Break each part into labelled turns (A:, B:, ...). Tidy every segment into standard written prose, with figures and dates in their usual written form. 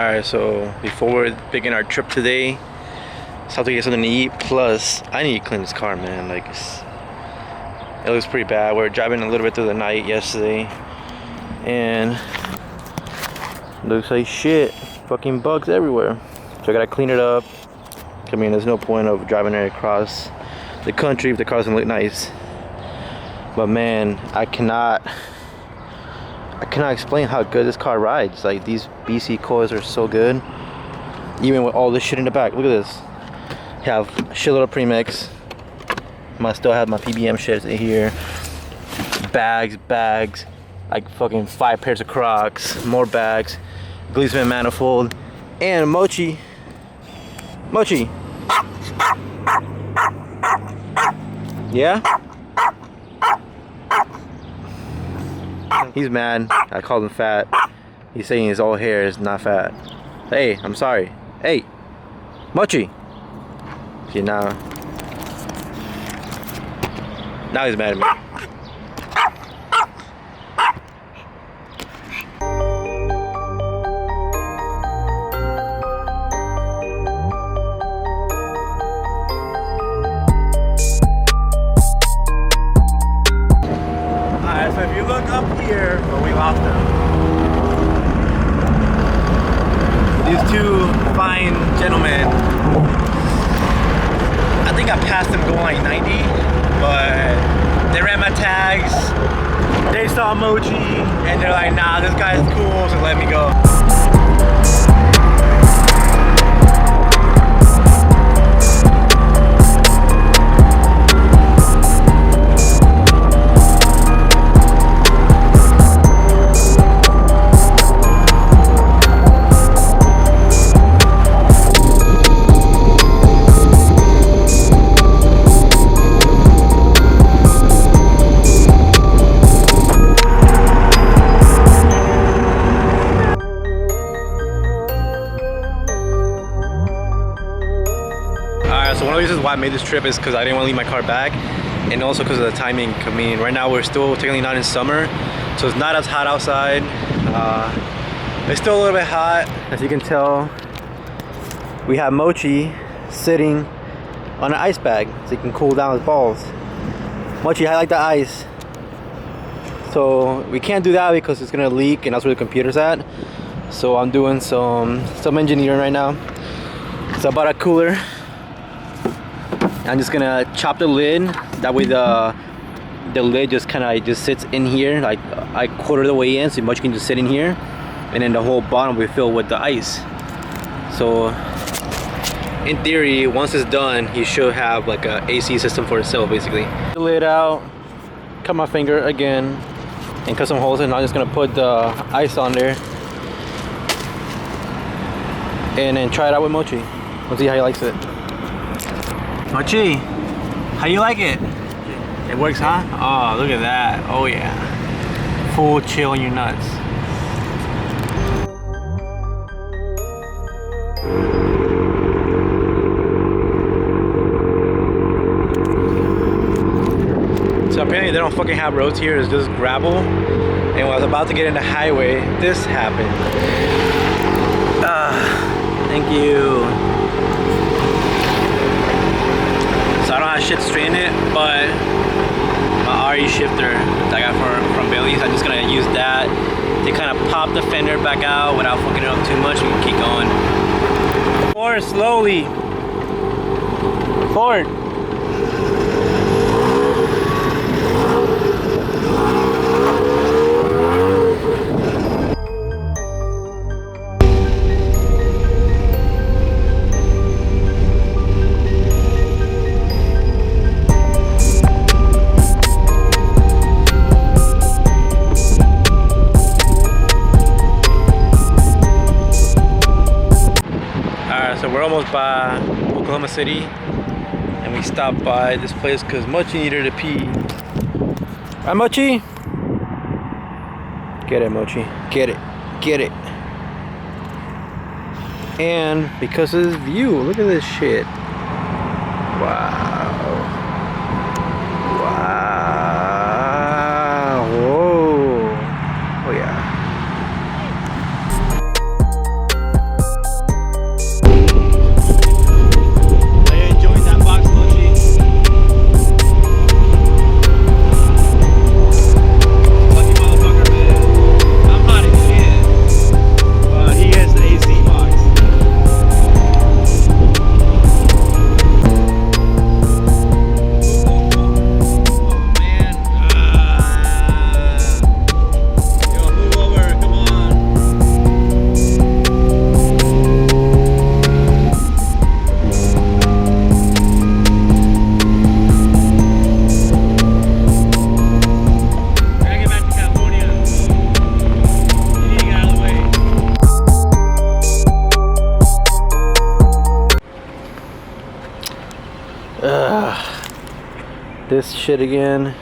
A: Alright, so before we're beginning our trip today, it's time to get something to eat. Plus, I need to clean this car, man. Like, it looks pretty bad. We were driving a little bit through the night yesterday, and looks like shit. Fucking bugs everywhere. So I gotta clean it up. I mean, there's no point of driving it across the country if the car doesn't look nice. But man, I cannot explain how good this car rides. Like, these BC coils are so good, even with all this shit in the back. Look at this. Have a shitload of premix. I still have my PBM shit here. Bags, like fucking 5 pairs of Crocs, more bags, Gleesman manifold, and Mochi. Yeah? He's mad. I called him fat. He's saying his old hair is not fat. Hey, I'm sorry. Hey, Mochi. See, now he's mad at me. Alright, so if you look up here, well, we lost them. These two fine gentlemen, I think I passed them going like 90, but they ran my tags, they saw Mochi, and they're like, nah, this guy's cool, so let me go. So one of the reasons why I made this trip is because I didn't want to leave my car back, and also because of the timing. I mean, right now we're still technically not in summer, so it's not as hot outside. It's still a little bit hot. As you can tell, we have Mochi sitting on an ice bag so he can cool down his balls. Mochi, I like the ice. So we can't do that because it's gonna leak, and that's where the computer's at. So I'm doing some engineering right now. It's about a cooler. I'm just gonna chop the lid. That way the lid just kind of sits in here. Like, I quarter the way in, so much can just sit in here, and then the whole bottom will be filled with the ice. So in theory, once it's done, you should have like a AC system for itself, basically. The lid out, cut my finger again, and cut some holes in. I'm just gonna put the ice on there, and then try it out with Mochi. Let's see how he likes it. Mochi, how you like it? It works, huh? Oh, look at that. Oh yeah. Full chill on your nuts. So apparently they don't fucking have roads here. It's just gravel. And when I was about to get in the highway, this happened. Thank you. So I don't have shit to straighten it, but my RE shifter that I got from Bailey's, I'm just gonna use that to kind of pop the fender back out without fucking it up too much. We can keep going. Forward, slowly. Forward. So we're almost by Oklahoma City, and we stopped by this place because Mochi needed to pee. Right, Mochi? Get it, Mochi. Get it. And because of this view, look at this shit. Wow. Whoa. Oh yeah. this shit again.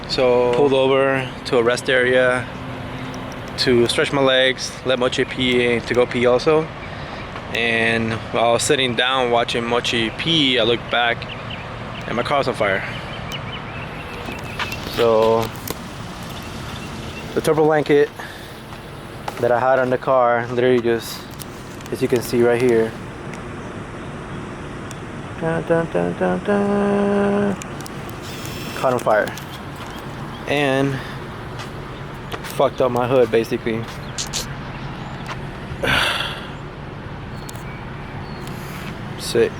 A: So pulled over to a rest area to stretch my legs, let Mochi pee, to go pee also. And while I was sitting down watching Mochi pee, I looked back and my car's on fire. So the turbo blanket that I had on the car literally just, as you can see right here, dun, dun, dun, dun, dun, caught on fire and fucked up my hood basically. Sick.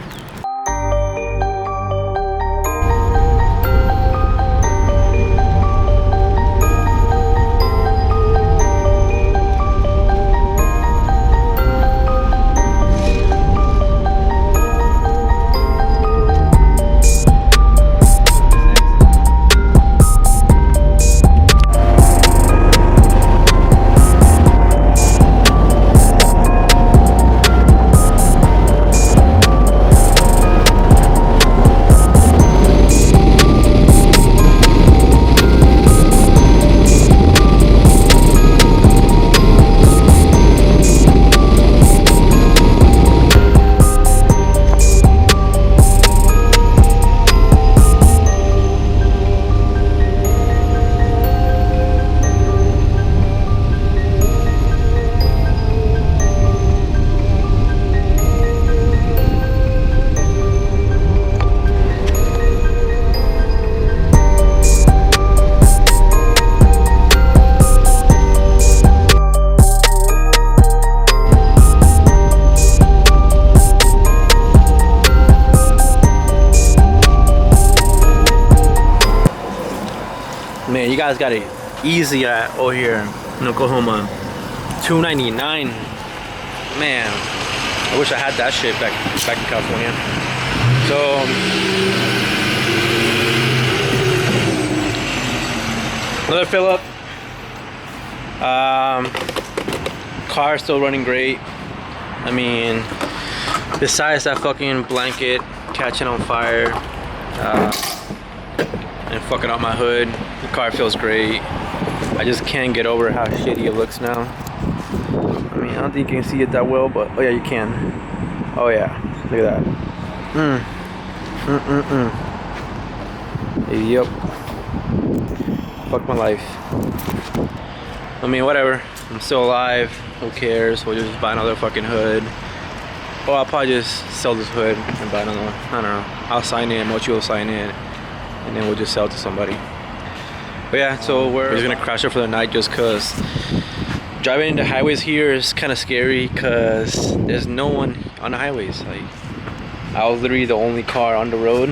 A: Man, you guys got it easy at over here in Oklahoma. $2.99. Man, I wish I had that shit back in California. So another fill up. Car still running great. I mean, besides that fucking blanket catching on fire and fucking up my hood, the car feels great. I just can't get over how shitty it looks now. I mean, I don't think you can see it that well, but oh yeah, you can. Oh yeah, look at that. Yep. Fuck my life. I mean, whatever. I'm still alive. Who cares? We'll just buy another fucking hood. Or I'll probably just sell this hood and buy another one. I don't know. I'll sign in. Mochi will sign in. And then we'll just sell it to somebody. But yeah, so we're just gonna crash it for the night just cause driving the highways here is kind of scary cause there's no one on the highways. Like, I was literally the only car on the road,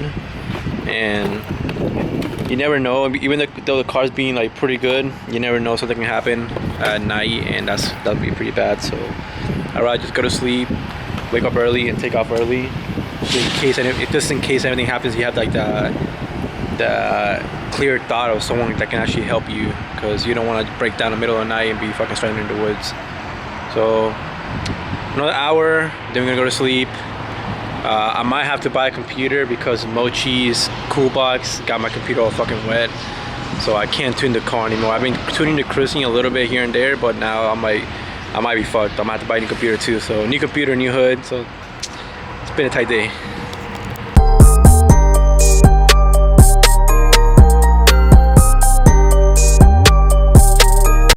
A: and you never know. Even though the car's being like pretty good, you never know, something can happen at night, and that'd be pretty bad. So I'd rather just go to sleep, wake up early, and take off early, just in case anything happens. You have like the clear thought of someone that can actually help you, because you don't want to break down in the middle of the night and be fucking stranded in the woods. So another hour, then we're gonna go to sleep. I might have to buy a computer because Mochi's cool box got my computer all fucking wet, so I can't tune the car anymore. I've been tuning the cruising a little bit here and there, but now I might be fucked. I'm gonna have to buy a new computer too. So new computer, new hood. So it's been a tight day.